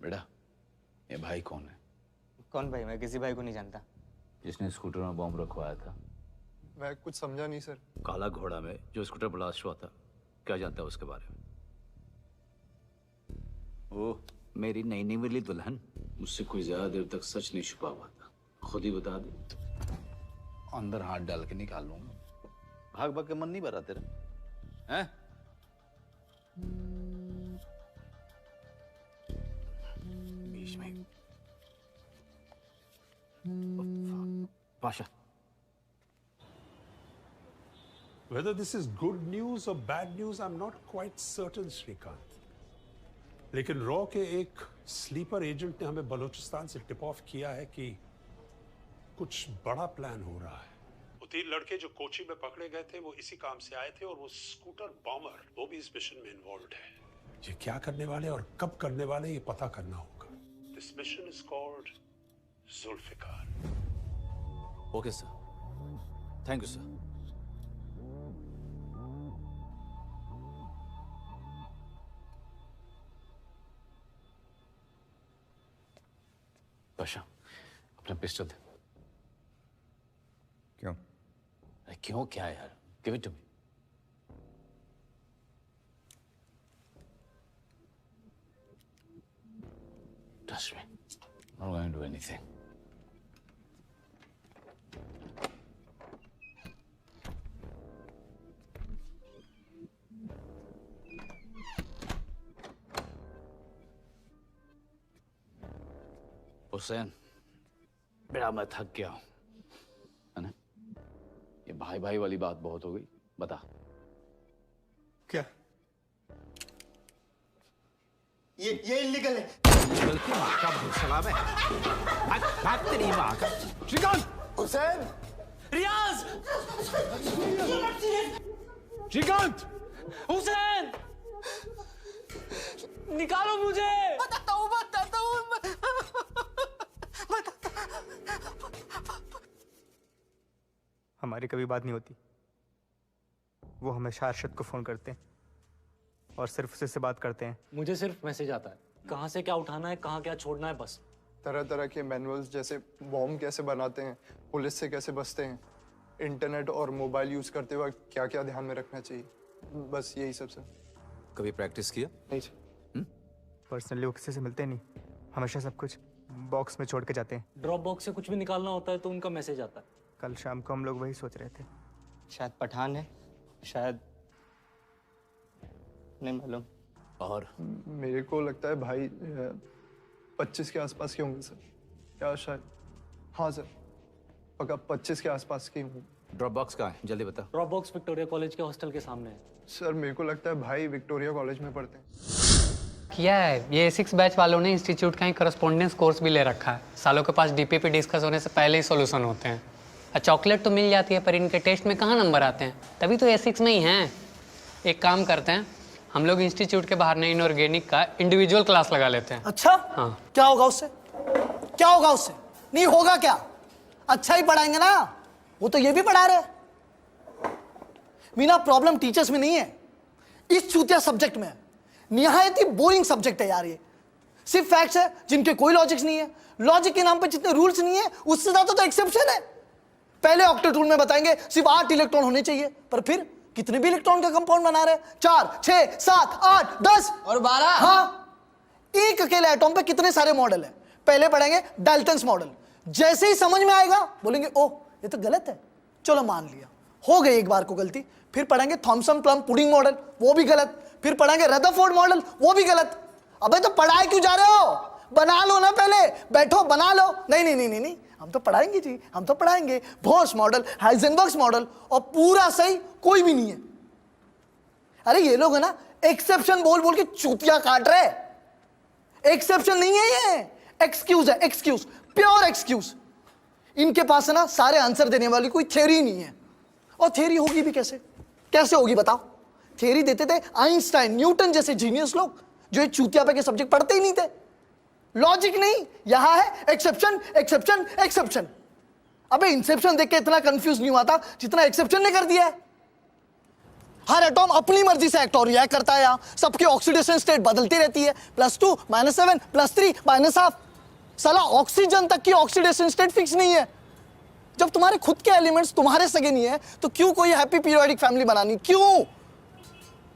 बेटा, ये भाई कौन है? कौन भाई? मैं किसी भाई को नहीं जानता। जिसने स्कूटर में बॉम्ब रखवाया था। मैं कुछ समझा नहीं सर। काला घोड़ा में जो स्कूटर ब्लास्ट हुआ था, क्या जानता है उसके बारे में? ओ, मेरी नई नई मिली दुल्हन। मुझसे कोई ज्यादा देर तक सच नहीं छुपा हुआ था। खुद ही बता दे, अंदर हाथ डाल के निकाल लूंगा। भाग भाग के मन नहीं भरा तेरा, हैं? बीच में Pasha. Whether this is good news or bad news, I'm not quite certain, Shrikant. लेकिन रॉ के एक स्लीपर एजेंट ने हमें बलूचिस्तान से टिप ऑफ किया है कि कुछ बड़ा प्लान हो रहा है। वो 3 लड़के जो कोची में पकड़े गए थे वो इसी काम से आए थे, और वो स्कूटर बॉमर वो भी इस मिशन में इन्वॉल्व है। ये क्या करने वाले और कब करने वाले ये पता करना होगा। This mission is called Zulfikar. Okay sir, thank you sir. Pasha, अपना पिस्टल दे। क्यों? अरे क्यों क्या है यार? Give it to me. Trust me, I'm not going to do anything. Hussain, बेटा मैं थक गया हूं, है ना? ये भाई भाई वाली बात बहुत हो गई। बता क्या? ये इलीगल है। गलती माँ का सलाम है। भाग तेरी माँ का। श्रीकांत! हुसैन! रियाज! श्रीकांत! हुसैन! निकालो मुझे! बताता हूँ। हमारी कभी बात नहीं होती। वो हमेशा अरशद को फोन करते हैं और सिर्फ उसी से बात करते हैं। मुझे सिर्फ मैसेज आता है, कहाँ से क्या उठाना है, कहाँ क्या छोड़ना है, बस। तरह तरह के मैनुअल्स, जैसे बॉम्ब कैसे बनाते हैं, पुलिस से कैसे बचते हैं, इंटरनेट और मोबाइल यूज करते वक्त क्या क्या ध्यान में रखना चाहिए, बस यही सब सर। कभी प्रैक्टिस किया? नहीं सर। पर्सनली वो किसी से मिलते नहीं, हमेशा सब कुछ बॉक्स में छोड़ के जाते हैं। ड्रॉप बॉक्स से कुछ भी निकालना होता है तो उनका मैसेज आता है। कल शाम को हम लोग वही सोच रहे थे। शायद पठान है, शायद नहीं मालूम। और मेरे को लगता है भाई 25 के आसपास के होंगे सर, या शायद, हाँ सर, पक्का 25 के आसपास के होंगे। ड्रॉप बॉक्स कहाँ है? जल्दी बता। ड्रॉप बॉक्स विक्टोरिया कॉलेज के हॉस्टल के सामने है। सर मेरे को लगता है भाई विक्टोरिया कॉलेज में पढ़ते हैं। किया है ये 6 बैच वालों ने इंस्टीट्यूट का ही करस्पॉन्डेंस कोर्स भी ले रखा है। सालों के पास डीपीपी डिस्कस होने से पहले ही सॉल्यूशन होते हैं। चॉकलेट तो मिल जाती है पर इनके टेस्ट में कहाँ नंबर आते हैं, तभी तो A6 में ही हैं। एक काम करते हैं, हम लोग इंस्टीट्यूट के बाहर ने इनऑर्गेनिक का इंडिविजुअल क्लास लगा लेते हैं। अच्छा? हाँ। क्या होगा उससे? क्या होगा उससे? नहीं होगा क्या? अच्छा ही पढ़ाएंगे ना, वो तो ये भी पढ़ा रहे। मीना प्रॉब्लम टीचर्स में नहीं है, इस चूतिया सब्जेक्ट में है। निहायत ही बोरिंग सब्जेक्ट है यार ये। सिर्फ फैक्ट्स है जिनके कोई लॉजिक्स नहीं है। लॉजिक के नाम पे जितने रूल्स नहीं है उससे ज्यादा तो एक्सेप्शन है। पहले ऑक्टेट रूल में बताएंगे सिर्फ 8 इलेक्ट्रॉन होने चाहिए, पर फिर कितने भी इलेक्ट्रॉन का कंपाउंड बना रहे हैं, 4, 6, 7, 8, 10 और 12। हाँ, एक अकेले एटॉम पे कितने सारे मॉडल है। पहले पढ़ेंगे डाल्टन्स मॉडल, जैसे ही समझ में आएगा बोलेंगे ओह ये तो गलत है, चलो मान लिया, हो गई एक बार को गलती। फिर पढ़ेंगे थॉमसन प्लम पुडिंग मॉडल, वो भी गलत। फिर पढ़ेंगे रदरफोर्ड मॉडल, वो भी गलत। अबे तो पढ़ाए क्यों जा रहे हो? बना लो ना, पहले बैठो बना लो। नहीं नहीं नहीं नहीं नहीं, हम तो पढ़ाएंगे जी, हम तो पढ़ाएंगे। बोर्स मॉडल, हाइजेनबर्ग्स मॉडल, और पूरा सही कोई भी नहीं है। अरे ये लोग है ना एक्सेप्शन बोल बोल के चूतिया काट रहे। एक्सेप्शन नहीं है ये, एक्सक्यूज है, एक्सक्यूज, प्योर एक्सक्यूज। इनके पास है ना सारे आंसर देने वाली कोई थ्योरी नहीं है। और थ्योरी होगी भी कैसे? कैसे होगी बताओ? थ्योरी देते थे आइंस्टाइन, न्यूटन जैसे जीनियस लोग, जो चूतिया पे के सब्जेक्ट पढ़ते ही नहीं थे। लॉजिक नहीं, यहां है एक्सेप्शन एक्सेप्शन एक्सेप्शन। अबे इंसेप्शन देख के इतना कंफ्यूज नहीं हुआ था जितना एक्सेप्शन ने कर दिया है। हर एटॉम अपनी मर्जी से एक्ट और रिएक्ट करता है। यहाँ सबकी ऑक्सीडेशन स्टेट बदलती रहती है, +2 -7 +3 -1/2। साला ऑक्सीजन तक की ऑक्सीडेशन स्टेट फिक्स नहीं है। जब तुम्हारे खुद के एलिमेंट्स तुम्हारे सगे नहीं है तो क्यों कोई हैप्पी पीरियोडिक फैमिली बनानी? क्यों?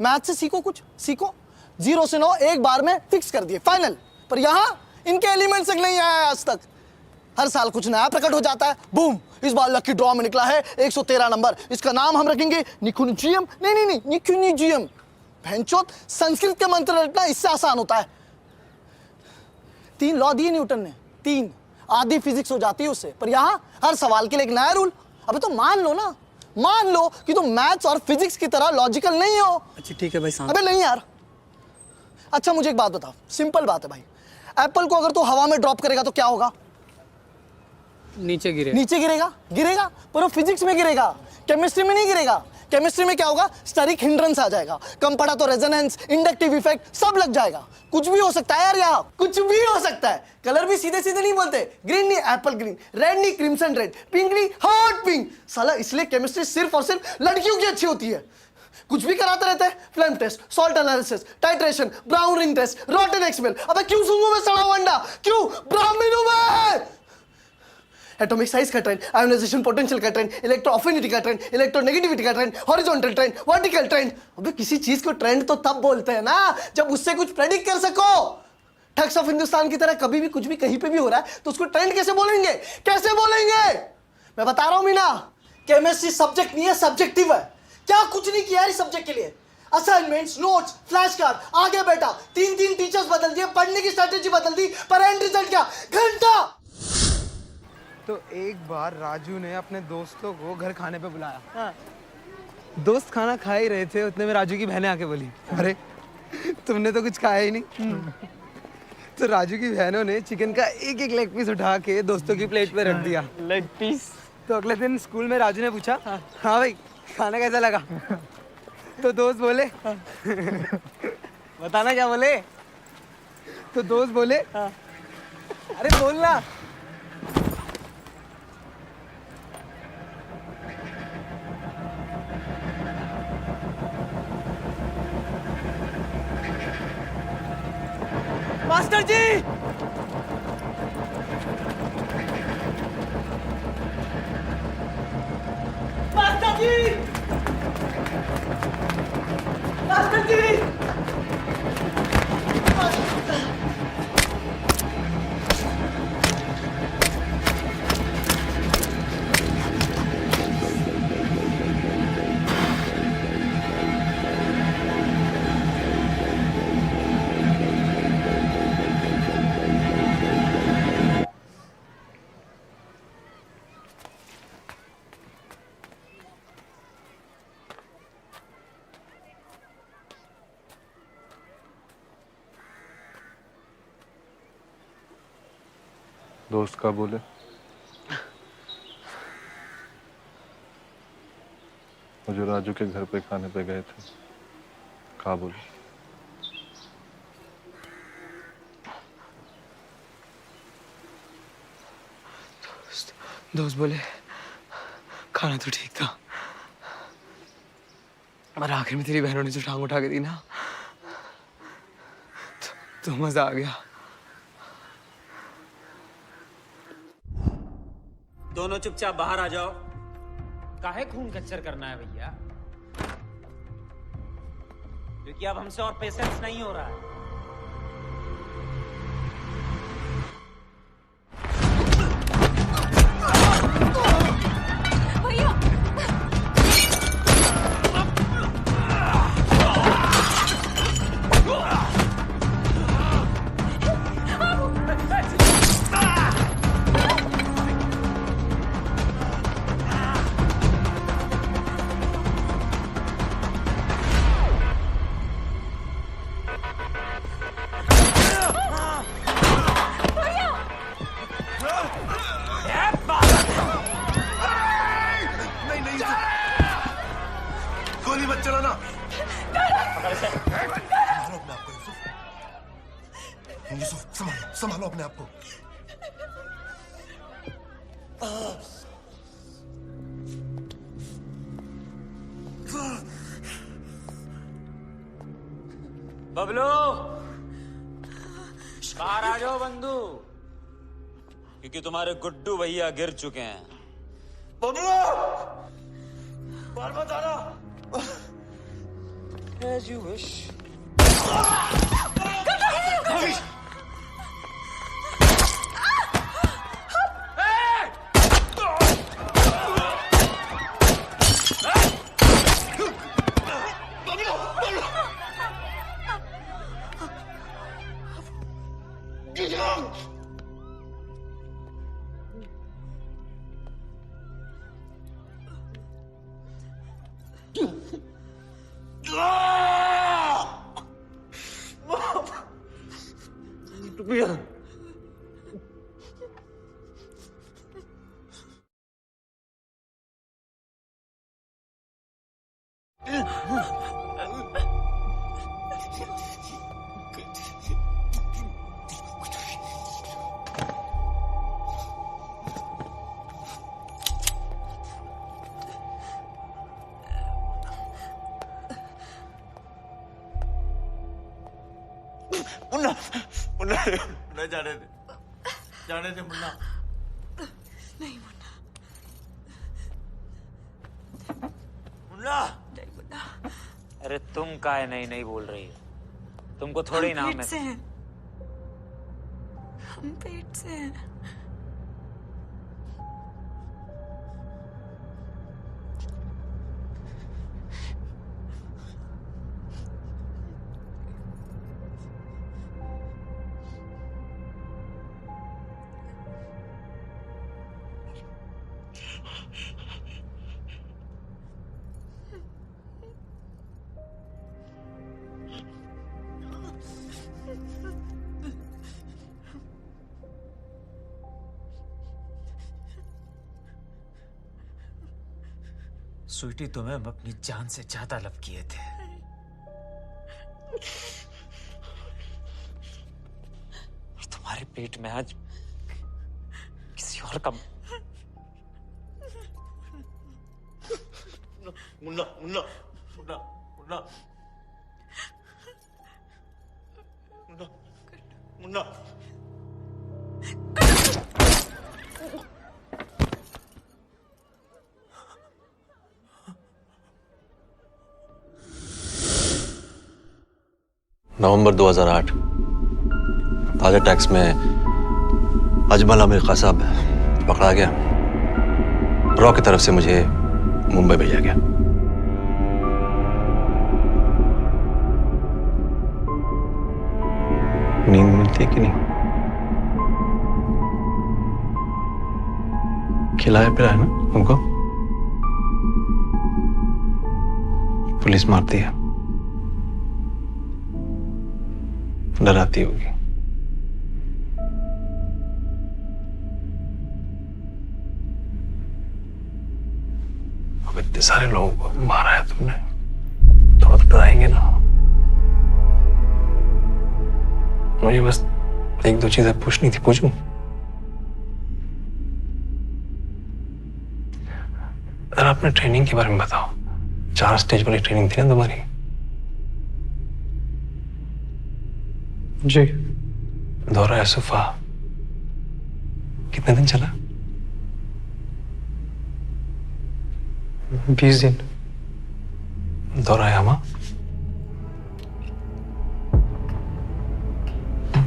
मैथ से सीखो, कुछ सीखो। 0 से 9 एक बार में फिक्स कर दिए, फाइनल। पर यहां इनके एलिमेंट्स नहीं आया आज तक। हर साल कुछ नया प्रकट हो जाता है, बूम, इस बार लकी ड्रॉ में निकला है 113 नंबर, इसका नाम हम रखेंगे निकुंजियम। नहीं, निकुंजियम। भैंचोद, संस्कृत के मंत्र रटना इससे आसान होता है। 3 लॉ दिए न्यूटन ने, 3 आधी फिजिक्स हो जाती है उससे। पर यहां हर सवाल के लिए एक नया रूल। अबे तो मान लो ना, मान लो कि तुम मैथ्स और फिजिक्स की तरह लॉजिकल नहीं हो। अच्छा ठीक है भाई साहब। अबे नहीं यार। अच्छा मुझे एक बात बताओ, सिंपल बात है भाई, एप्पल को अगर तू हवा में ड्रॉप करेगा तो क्या होगा? नीचे गिरेगा। नीचे गिरेगा, पर वो फिजिक्स में गिरेगा, केमिस्ट्री में नहीं गिरेगा। केमिस्ट्री में क्या होगा? स्टेरिक हिंड्रेंस आ जाएगा। कम पड़ा तो रेजोनेंस, इंडक्टिव इफेक्ट सब लग जाएगा। कुछ भी हो सकता है यार, यहाँ कुछ भी हो सकता है। कलर भी सीधे सीधे नहीं बोलते, ग्रीन नहीं एप्पल ग्रीन, रेड नहीं क्रिम्सन रेड, पिंक नहीं हॉट पिंक। साला इसलिए केमिस्ट्री सिर्फ और सिर्फ लड़कियों की अच्छी होती है। कुछ भी कराते रहते हैं, flame test, salt analysis, titration, brown ring test, rotten egg smell. अबे क्यों सूंघूं मैं सड़ा हुआ अंडा? क्यों ब्राह्मण हूं मैं? एटॉमिक साइज का ट्रेंड, आयोनाइजेशन पोटेंशियल का ट्रेंड, इलेक्ट्रो अफिनिटी का ट्रेंड, इलेक्ट्रोनेगेटिविटी का trend, horizontal trend, vertical trend. अबे किसी चीज को ट्रेंड तो तब बोलते हैं ना जब उससे कुछ प्रेडिक्ट कर सको। ठग्स ऑफ हिंदुस्तान की तरह कभी भी कुछ भी कहीं पे भी हो रहा है तो उसको ट्रेंड कैसे बोलेंगे? कैसे बोलेंगे? मैं बता रहा हूं मीना, केमिस्ट्री सब्जेक्ट नहीं है, सब्जेक्टिव है। क्या कुछ नहीं किया इस सब्जेक्ट के लिए? असाइनमेंट्स, नोट्स, फ्लैश कार्ड, आगे बैठा, 3 टीचर्स बदल दिए, पढ़ने की स्ट्रेटेजी बदल दी, पर एंड रिजल्ट क्या? घंटा। तो एक बार राजू ने अपने दोस्तों को घर खाने पे बुलाया। दोस्त खाना खा ही रहे थे, उतने में राजू की बहनें आके बोली, अरे तुमने तो कुछ खाया ही नहीं। तो राजू की बहनों ने चिकन का एक लेग पीस उठा के दोस्तों की प्लेट पे रख दिया। Leg piece? तो अगले दिन स्कूल में राजू ने पूछा, हाँ भाई खाना कैसा लगा? तो दोस्त बोले, बताना क्या बोले? तो दोस्त बोले, अरे बोलना। मास्टर जी! मास्टर जी! मास्टर जी! दोस्त का बोले? वो जो राजू के घर पे खाने पे गए थे, कहा बोले? दोस्त बोले खाना तो ठीक था, और आखिर में तेरी बहनों ने जो टांग उठा के दी ना, तो मजा आ गया। दोनों चुपचाप बाहर आ जाओ। काहे खून कच्चर करना है भैया? क्योंकि अब हमसे और पेशेंस नहीं हो रहा है। गोली मत चलाना। यूसुफ संभालो संभालो अपने आप को। बबलू, बाहर आ जाओ बंधु, क्योंकि तुम्हारे गुड्डू भैया गिर चुके हैं। बबलू, बार मत आना। As you wish. Munna, Munna, Munna जाने दे मुन्ना। नहीं मुन्ना, मुन्ना, नहीं मुन्ना। अरे तुम काहे नहीं बोल रही हो? तुमको थोड़ी नाम पेट है। से हैं, हम पेट से हैं। स्वीटी, तुम्हें हम अपनी जान से ज्यादा लव किए थे। तुम्हारे पेट में आज किसी और का। मुन्ना, मुन्ना, मुन्ना, मुन्ना, मुन्ना, मुन्ना। नवंबर 2008 ताजा टैक्स में अजमल आमिर खां साहब पकड़ा गया। रॉ की तरफ से मुझे मुंबई भेजा गया। नींद मिलती है कि नहीं? खिलाया पिलाया ना तुमको? पुलिस मारती है, डराती होगी। अब इतने सारे लोगों को मारा है तुमने, थोड़ा तो डराएंगे ना। मुझे बस एक दो चीजें पूछनी थी, पूछूं? अगर अपने ट्रेनिंग के बारे में बताओ। 4 स्टेज वाली ट्रेनिंग थी ना तुम्हारी? जी। दौरा यूसुफा कितने दिन चला? 20 दिन। दौरा यामा?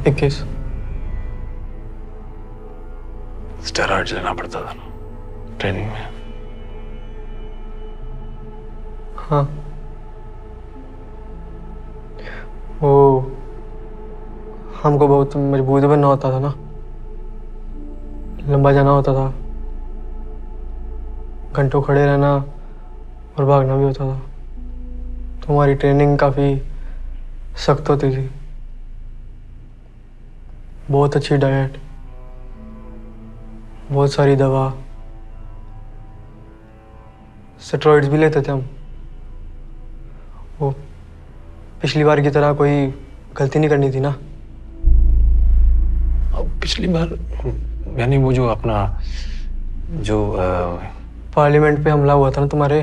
21। स्टेरॉइड्स लेना पड़ता था ना ट्रेनिंग में? हाँ, वो हमको बहुत मजबूरी बनना होता था ना, लंबा जाना होता था, घंटों खड़े रहना और भागना भी होता था। तो हमारी ट्रेनिंग काफ़ी सख्त होती थी। बहुत अच्छी डाइट, बहुत सारी दवा, स्टेरॉइड्स भी लेते थे हम। वो पिछली बार की तरह कोई गलती नहीं करनी थी ना। पिछली बार यानी वो जो अपना जो पार्लियामेंट पे हमला हुआ था ना तुम्हारे,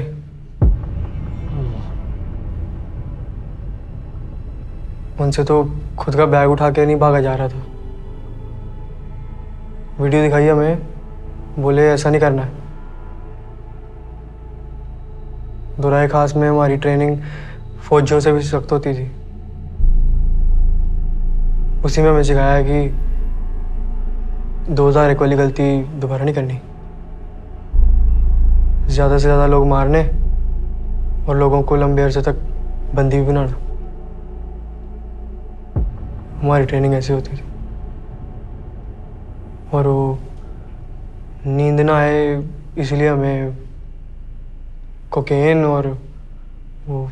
उनसे तो खुद का बैग उठा के नहीं भागा जा रहा था। वीडियो दिखाई हमें, बोले ऐसा नहीं करना है। दुराए खास में हमारी ट्रेनिंग फौजियों से भी सख्त होती थी। उसी में हमें सिखाया कि 2001 वाली गलती दोबारा नहीं करनी। ज़्यादा से ज़्यादा लोग मारने और लोगों को लंबे अरसे तक बंदी भी बनाना। हमारी ट्रेनिंग ऐसी होती थी। और वो नींद ना आए इसलिए हमें कोकेन और वो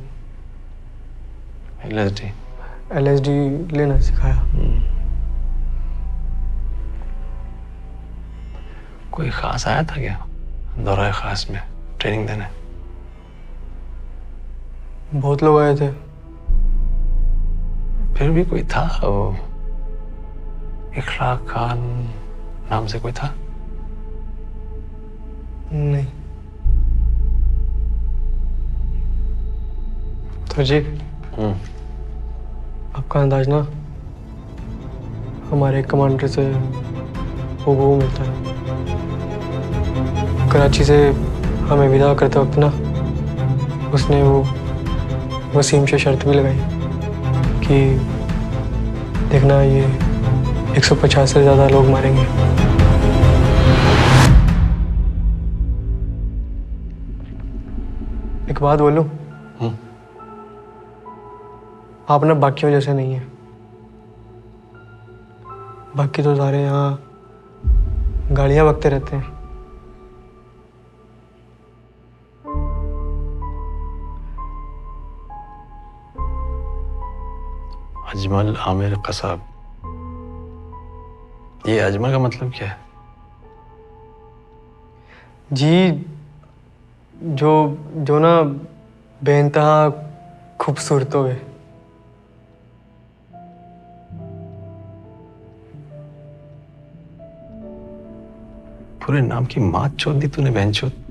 LSD लेना सिखाया। कोई खास आया था क्या दौरा खास में ट्रेनिंग देने? बहुत लोग आए थे। फिर भी कोई था, वो इखलाक खान नाम से कोई था? नहीं। तो जी आपका अंदाज ना हमारे कमांडर से वो मिलता है। कराची से हमें विदा करते वक्त ना उसने वो वसीम से शर्त भी लगाई कि देखना ये 150 से ज़्यादा लोग मारेंगे। एक बात बोलूं, आप ना बाकियों जैसे नहीं है। बाकी तो सारे यहाँ गाड़ियाँ बकते रहते हैं। अजमल आमिर कसाब, ये अजमल का मतलब क्या है? जी जो ना बेइंतहा खूबसूरत हो गए। पूरे नाम की मात चोद दी तूने बहनचोद।